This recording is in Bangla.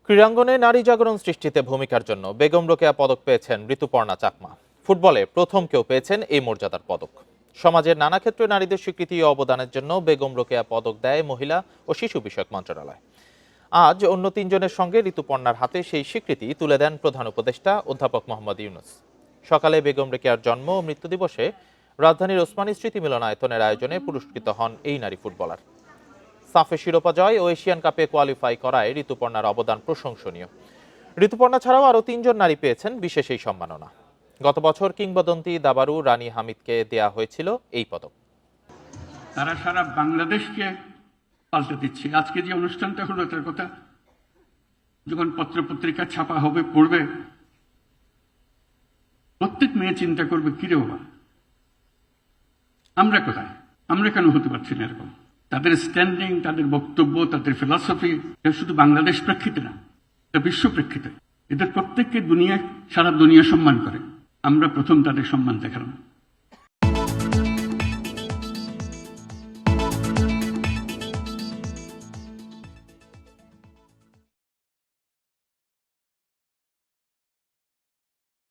ক্রীড়াঙ্গনে নারী জাগরণ সৃষ্টিতে ভূমিকার জন্য বেগম রোকেয়া পদক পেয়েছেন ঋতুপর্ণা চাকমা। ফুটবলে প্রথম কেউ পেয়েছেন এই মর্যাদার পদক। সমাজের নানা ক্ষেত্রে নারীদের স্বীকৃতি ও অবদানের জন্য বেগম রোকেয়া পদক দেয় মহিলা ও শিশু বিষয়ক মন্ত্রণালয়। আজ অন্য তিনজনের সঙ্গে ঋতুপর্ণার হাতে সেই স্বীকৃতি তুলে দেন প্রধান উপদেষ্টা অধ্যাপক মোহাম্মদ ইউনুস। সকালে বেগম রোকেয়ার জন্ম ও মৃত্যু দিবসে রাজধানীর ওসমানী স্মৃতি মিলনায়তনের আয়োজনে পুরস্কৃত হন এই নারী ফুটবলার। সাফে শিরোপা জয় ও এশিয়ান কাপে কোয়ালিফাই করায় ঋতুপর্ণার অবদান প্রশংসনীয়। ঋতুপর্ণা ছাড়াও আরও তিনজন নারী পেয়েছেন বিশেষ এই সম্মাননা। গত বছর কিংবদন্তি দাবারু রানী হামিদকে দেয়া হয়েছিল এই পদক। তারা সারা বাংলাদেশকে পাল্টে দিচ্ছে। আজকে যে অনুষ্ঠানটা হলো তার কথা যখন পত্রপত্রিকা ছাপা হবে, পড়বে, প্রত্যেক মেয়ে চিন্তা করবে, কিরে বাবা, আমরা কোথায়, আমরা কেন হতে পারছি না এরকম। তাদের স্ট্যান্ডিং, তাদের বক্তব্য, তাদের ফিলসফি, এটা শুধু বাংলাদেশ প্রেক্ষিতে না, এটা বিশ্ব প্রেক্ষিতে। এদের প্রত্যেককে সারা দুনিয়া সম্মান করে। আমরা প্রথম তাদের সম্মান দেখালাম।